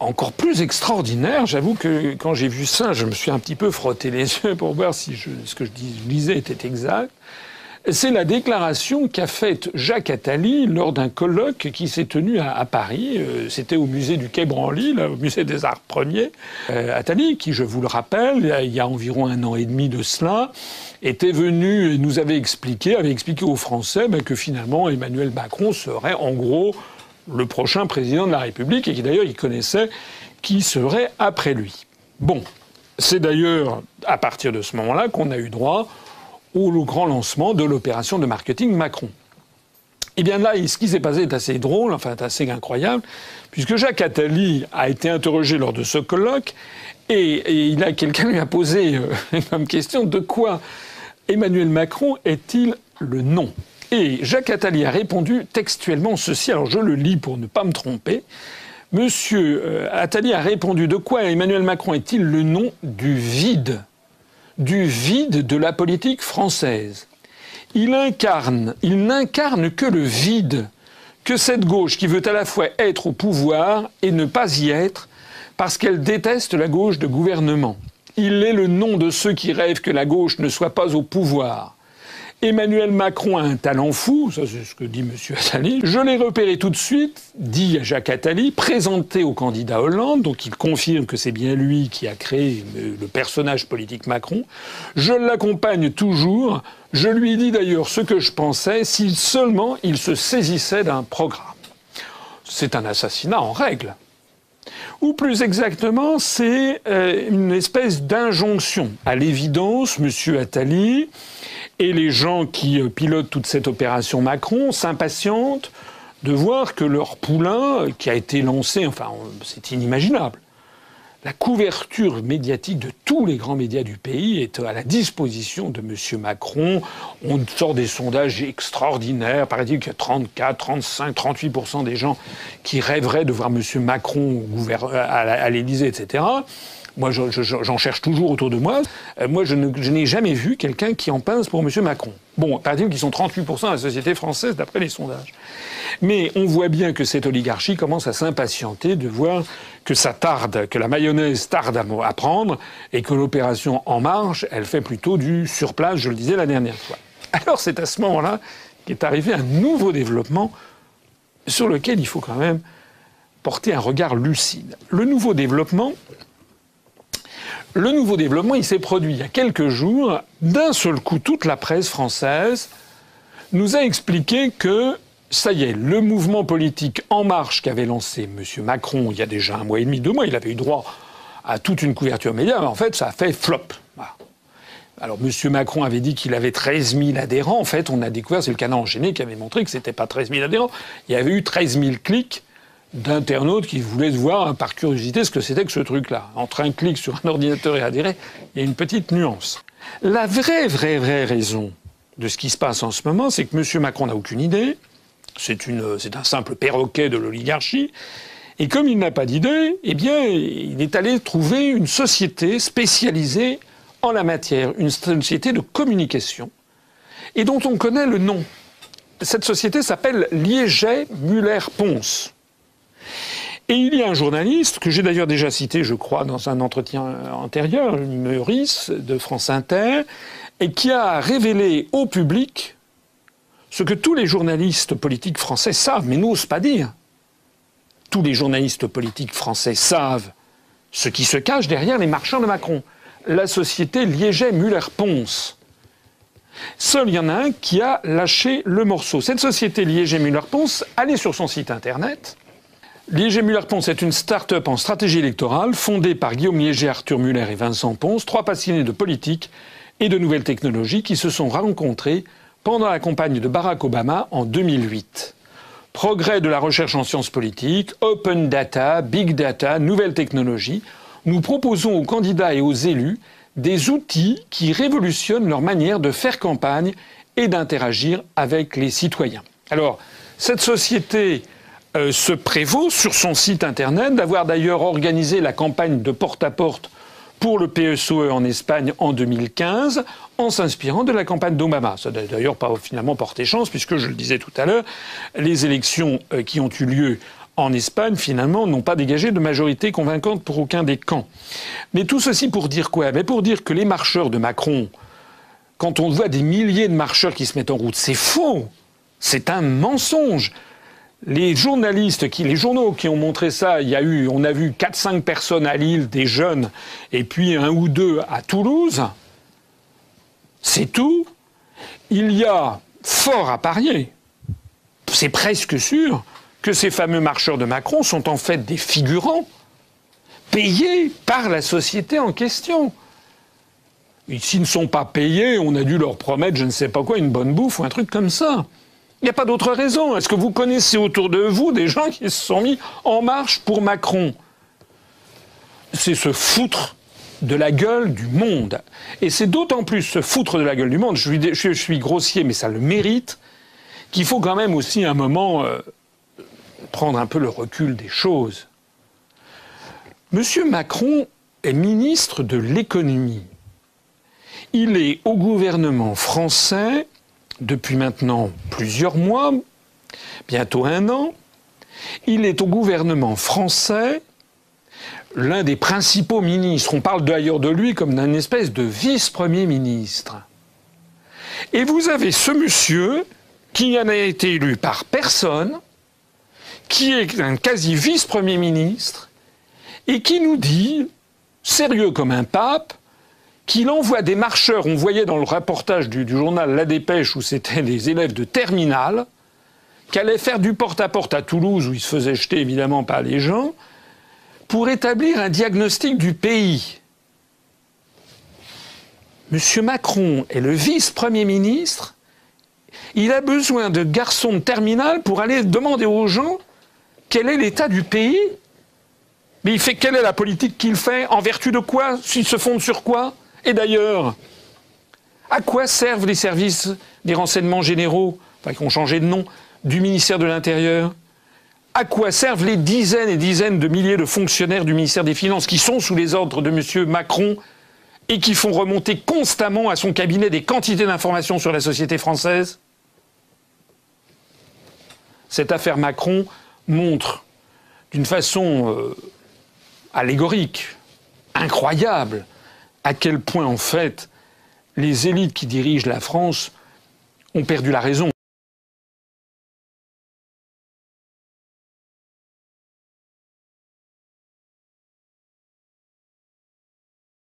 encore plus extraordinaire. J'avoue que quand j'ai vu ça, je me suis un petit peu frotté les yeux pour voir si ce que je lisais était exact. C'est la déclaration qu'a faite Jacques Attali lors d'un colloque qui s'est tenu à Paris. C'était au musée du Quai Branly, là, au musée des Arts Premiers. Attali, qui, je vous le rappelle, il y a environ 1 an et demi de cela, était venu et nous avait expliqué aux Français que finalement Emmanuel Macron serait en gros le prochain président de la République et qui d'ailleurs il connaissait qui serait après lui. Bon, c'est d'ailleurs à partir de ce moment-là qu'on a eu droit au grand lancement de l'opération de marketing Macron. Eh bien là, ce qui s'est passé est assez drôle, enfin est assez incroyable, puisque Jacques Attali a été interrogé lors de ce colloque et quelqu'un lui a posé comme question de quoi Emmanuel Macron est-il le nom ? Et Jacques Attali a répondu textuellement ceci, alors je le lis pour ne pas me tromper. Monsieur Attali a répondu de quoi Emmanuel Macron est-il le nom du vide de la politique française. Il n'incarne que le vide, que cette gauche qui veut à la fois être au pouvoir et ne pas y être, parce qu'elle déteste la gauche de gouvernement. Il est le nom de ceux qui rêvent que la gauche ne soit pas au pouvoir. Emmanuel Macron a un talent fou, ça c'est ce que dit M. Attali. Je l'ai repéré tout de suite, dit Jacques Attali, présenté au candidat Hollande, donc il confirme que c'est bien lui qui a créé le personnage politique Macron. Je l'accompagne toujours, je lui dis d'ailleurs ce que je pensais, si seulement il se saisissait d'un programme. C'est un assassinat en règle. Ou plus exactement, c'est une espèce d'injonction. À l'évidence, M. Attali et les gens qui pilotent toute cette opération Macron s'impatientent de voir que leur poulain, qui a été lancé, enfin, c'est inimaginable. La couverture médiatique de tous les grands médias du pays est à la disposition de M. Macron. On sort des sondages extraordinaires. Paraît-il qu'il y a 34, 35, 38% des gens qui rêveraient de voir M. Macron à l'Élysée, etc. Moi, j'en cherche toujours autour de moi. Moi, je n'ai jamais vu quelqu'un qui en pince pour M. Macron. Bon, paraît-il qu'ils sont 38% de la société française d'après les sondages. Mais on voit bien que cette oligarchie commence à s'impatienter de voir que ça tarde, que la mayonnaise tarde à prendre et que l'opération En Marche, elle fait plutôt du surplace, je le disais la dernière fois. Alors c'est à ce moment-là qu'est arrivé un nouveau développement sur lequel il faut quand même porter un regard lucide. Le nouveau développement, il s'est produit il y a quelques jours. D'un seul coup, toute la presse française nous a expliqué que, ça y est, le mouvement politique En Marche qu'avait lancé M. Macron il y a déjà 1 mois et demi, 2 mois, il avait eu droit à toute une couverture média, mais en fait, ça a fait flop. Voilà. Alors, M. Macron avait dit qu'il avait 13 000 adhérents. En fait, on a découvert, c'est le Canard enchaîné qui avait montré que c'était pas 13 000 adhérents. Il y avait eu 13 000 clics d'internautes qui voulaient voir par curiosité ce que c'était que ce truc-là. Entre un clic sur un ordinateur et adhérer, il y a une petite nuance. La vraie raison de ce qui se passe en ce moment, c'est que M. Macron n'a aucune idée. C'est un simple perroquet de l'oligarchie. Et comme il n'a pas d'idée, eh bien, il est allé trouver une société spécialisée en la matière, une société de communication, et dont on connaît le nom. Cette société s'appelle Liegey Müller-Ponce. Et il y a un journaliste, que j'ai d'ailleurs déjà cité, je crois, dans un entretien antérieur, Meurice, de France Inter, et qui a révélé au public ce que tous les journalistes politiques français savent, mais n'osent pas dire. Tous les journalistes politiques français savent ce qui se cache derrière les marchands de Macron. La société Liegey Müller-Ponce. Seul il y en a un qui a lâché le morceau. Cette société Liegey Müller-Ponce, allez sur son site internet. Liegey Müller-Ponce est une start-up en stratégie électorale fondée par Guillaume Liegey, Arthur Muller et Vincent Ponce, 3 passionnés de politique et de nouvelles technologies qui se sont rencontrés pendant la campagne de Barack Obama en 2008. Progrès de la recherche en sciences politiques, open data, big data, nouvelles technologies, nous proposons aux candidats et aux élus des outils qui révolutionnent leur manière de faire campagne et d'interagir avec les citoyens. Alors, cette société se prévaut sur son site internet d'avoir d'ailleurs organisé la campagne de porte-à-porte pour le PSOE en Espagne en 2015, en s'inspirant de la campagne d'Obama. Ça n'a d'ailleurs pas finalement porté chance, puisque, je le disais tout à l'heure, les élections qui ont eu lieu en Espagne, finalement, n'ont pas dégagé de majorité convaincante pour aucun des camps. Mais tout ceci pour dire quoi? Mais pour dire que les marcheurs de Macron, quand on voit des milliers de marcheurs qui se mettent en route, c'est faux. C'est un mensonge. Les journalistes, les journaux qui ont montré ça, on a vu 4-5 personnes à Lille, des jeunes, et puis 1 ou 2 à Toulouse. C'est tout. Il y a fort à parier. C'est presque sûr que ces fameux marcheurs de Macron sont en fait des figurants payés par la société en question. Et s'ils ne sont pas payés, on a dû leur promettre je ne sais pas quoi, une bonne bouffe ou un truc comme ça. Il n'y a pas d'autre raison. Est-ce que vous connaissez autour de vous des gens qui se sont mis en marche pour Macron? C'est se foutre de la gueule du monde. Et c'est d'autant plus se foutre de la gueule du monde, je suis grossier, mais ça le mérite, qu'il faut quand même aussi un moment prendre un peu le recul des choses. Monsieur Macron est ministre de l'économie. Il est au gouvernement français depuis maintenant plusieurs mois, bientôt 1 an. Il est au gouvernement français l'un des principaux ministres. On parle d'ailleurs de lui comme d'un espèce de vice-premier ministre. Et vous avez ce monsieur qui n'a été élu par personne, qui est un quasi vice-premier ministre, et qui nous dit, sérieux comme un pape, qu'il envoie des marcheurs, on voyait dans le reportage du journal La Dépêche, où c'était des élèves de terminale, qui allaient faire du porte-à-porte à Toulouse, où ils se faisaient jeter évidemment par les gens, pour établir un diagnostic du pays. Monsieur Macron est le vice-premier ministre, il a besoin de garçons de terminale pour aller demander aux gens quel est l'état du pays. Mais quelle est la politique qu'il fait? En vertu de quoi? S'il se fonde sur quoi? Et d'ailleurs, à quoi servent les services des renseignements généraux, enfin qui ont changé de nom, du ministère de l'Intérieur? À quoi servent les dizaines et dizaines de milliers de fonctionnaires du ministère des Finances qui sont sous les ordres de M. Macron et qui font remonter constamment à son cabinet des quantités d'informations sur la société française? Cette affaire Macron montre d'une façon allégorique, incroyable, à quel point en fait les élites qui dirigent la France ont perdu la raison.